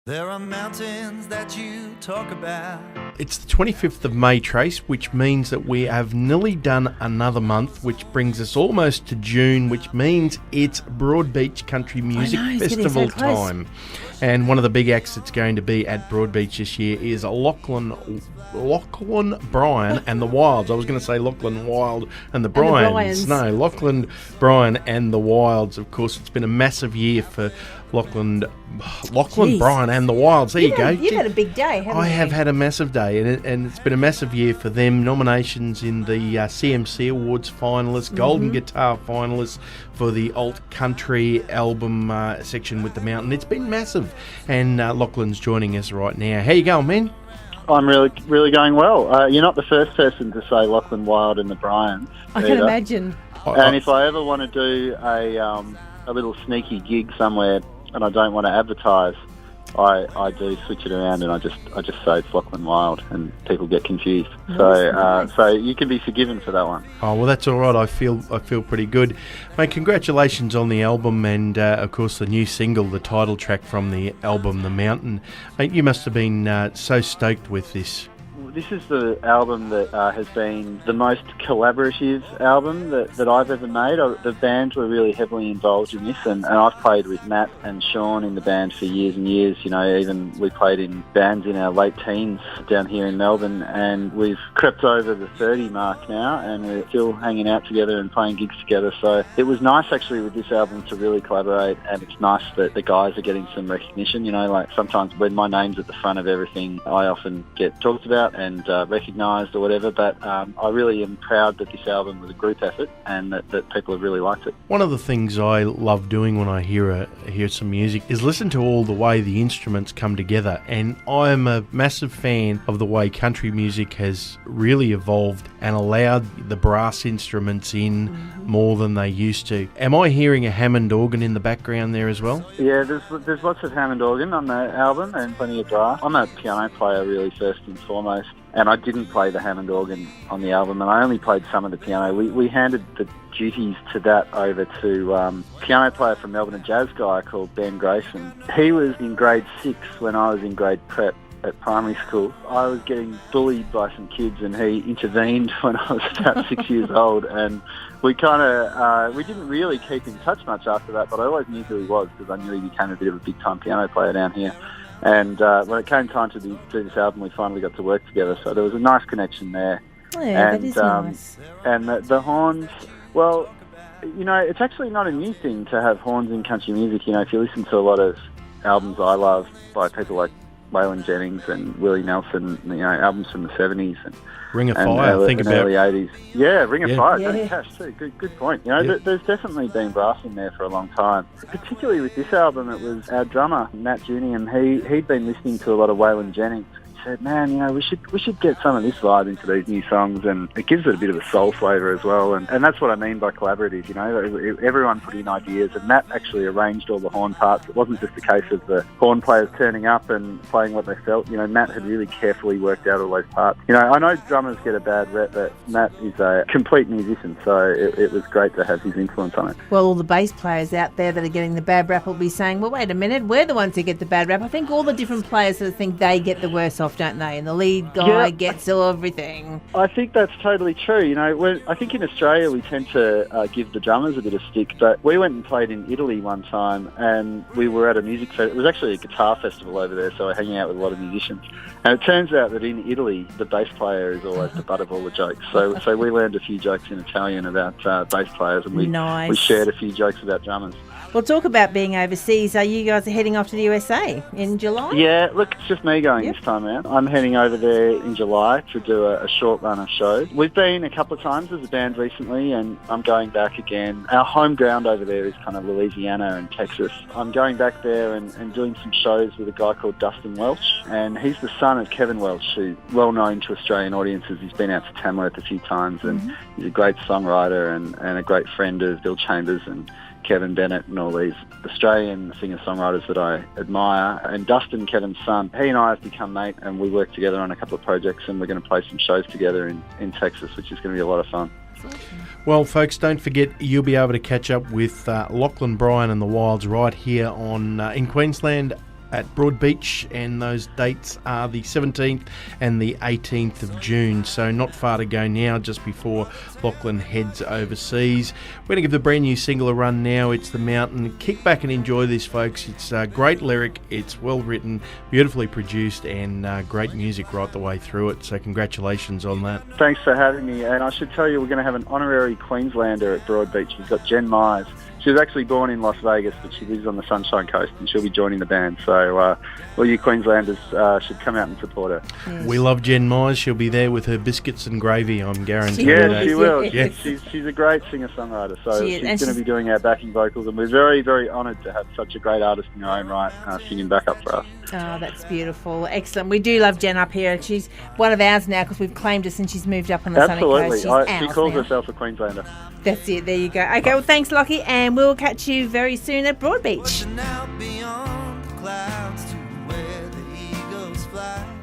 There are mountains that you talk about. It's the 25th of May, Trace, which means that we have nearly done another month, which brings us almost to June, which means it's Broadbeach Country Music Festival time. And one of the big acts that's going to be at Broadbeach this year is Lachlan Bryan and the Wilds. I was going to say Lachlan Wild and the Bryans. No, Lachlan Bryan and the Wilds. Of course, it's been a massive year for Lachlan Bryan and the Wilds. There you go. You've had a big day, haven't you? I have had a massive day, and it's been a massive year for them. Nominations in the CMC Awards finalists, Golden Guitar finalists for the alt country album section with the Mountain. It's been massive, and Lachlan's joining us right now. How you going, man? I'm really going well. You're not the first person to say Lachlan Wild and the Bryans. I can imagine. And if I ever want to do a little sneaky gig somewhere and I don't want to advertise, I do switch it around and I just say it's Lachlan Wild and people get confused. So you can be forgiven for that one. Oh well, that's all right. I feel pretty good, mate. Congratulations on the album and of course the new single, the title track from the album, The Mountain. Mate, you must have been so stoked with this. This is the album that has been the most collaborative album that I've ever made. The band were really heavily involved in this, and I've played with Matt and Sean in the band for years and years. You know, even we played in bands in our late teens down here in Melbourne, and we've crept over the 30 mark now, and we're still hanging out together and playing gigs together. So it was nice actually with this album to really collaborate, and it's nice that the guys are getting some recognition. You know, like sometimes when my name's at the front of everything, I often get talked about and recognised or whatever, but I really am proud that this album was a group effort and that people have really liked it. One of the things I love doing when I hear some music is listen to all the way the instruments come together, and I'm a massive fan of the way country music has really evolved and allowed the brass instruments in more than they used to. Am I hearing a Hammond organ in the background there as well? Yeah, there's lots of Hammond organ on the album and plenty of brass. I'm a piano player really first and foremost, and I didn't play the Hammond organ on the album, and I only played some of the piano. We handed the duties to that over to a piano player from Melbourne, a jazz guy called Ben Grayson. He was in grade 6 when I was in grade prep at primary school. I was getting bullied by some kids, and he intervened when I was about 6 years old, and we didn't really keep in touch much after that, but I always knew who he was because I knew he became a bit of a big-time piano player down here. And when it came time to do this album, we finally got to work together, so there was a nice connection there. Yeah, that is nice. And the horns, well, you know, it's actually not a new thing to have horns in country music. You know, if you listen to a lot of albums I love by people like Waylon Jennings and Willie Nelson, you know, albums from the 70s and Ring of Fire, think about early 80s. Yeah, Ring of Fire, yeah. Johnny Cash too. Good point. You know, there's definitely been brass in there for a long time. Particularly with this album, it was our drummer Matt Juni, and he'd been listening to a lot of Waylon Jennings. He said, "Man, you know, we should get some of this vibe into these new songs, and it gives it a bit of a soul flavour as well." And that's what I mean by collaborative. You know, everyone put in ideas, and Matt actually arranged all the horn parts. It wasn't just a case of the horn players turning up and playing what they felt. You know, Matt had really carefully worked out all those parts. You know, I know drummers get a bad rep, but Matt is a complete musician, so it was great to have his influence on it. Well, all the bass players out there that are getting the bad rap will be saying, well, wait a minute, we're the ones who get the bad rap. I think all the different players that think they get the worst off, don't they? And the lead guy gets everything. I think that's totally true. You know, I think in Australia we tend to give the drummers a bit of stick, but we went and played in Italy one time, and we were at a music festival. It was actually a guitar festival over there, so we're hanging out with a lot of musicians. And it turns out that in Italy, the bass player is always the butt of all the jokes. So we learned a few jokes in Italian about bass players, and we shared a few jokes about drummers. Well, talk about being overseas. You guys are heading off to the USA in July? Yeah, look, it's just me going this time out. I'm heading over there in July to do a short run of shows. We've been a couple of times as a band recently, and I'm going back again. Our home ground over there is kind of Louisiana and Texas. I'm going back there and doing some shows with a guy called Dustin Welch, and he's the son of Kevin Welch, who's well known to Australian audiences. He's been out to Tamworth a few times, and he's a great songwriter and a great friend of Bill Chambers and Kevin Bennett and all these Australian singer-songwriters that I admire. And Dustin, Kevin's son, he and I have become mate, and we work together on a couple of projects, and we're going to play some shows together in Texas, which is going to be a lot of fun. Well, folks, don't forget you'll be able to catch up with Lachlan Bryan and the Wilds right here in Queensland at Broadbeach, and those dates are the 17th and the 18th of June, so not far to go now, just before Lachlan heads overseas. We're going to give the brand new single a run now. It's The Mountain. Kick back and enjoy this, folks. It's a great lyric, it's well written, beautifully produced, and great music right the way through it, so congratulations on that. Thanks for having me, and I should tell you we're going to have an honorary Queenslander at Broadbeach. We've got Jen Myers. She was actually born in Las Vegas, but she lives on the Sunshine Coast, and she'll be joining the band. So all you Queenslanders should come out and support her. Yes. We love Jen Myers. She'll be there with her biscuits and gravy, I'm guaranteed. Yeah, she will. Yeah. She's a great singer-songwriter, so She is, and she's going to be doing our backing vocals, and we're very, very honoured to have such a great artist in her own right singing backup for us. Oh, that's beautiful. Excellent. We do love Jen up here. She's one of ours now because we've claimed her since she's moved up on the sunny coast. She's Absolutely. She ours calls now. herself a Queenslander. That's it. There you go. Okay, well, thanks, Lockie, and we'll catch you very soon at Broadbeach. Pushing out beyond the clouds to where the eagles fly.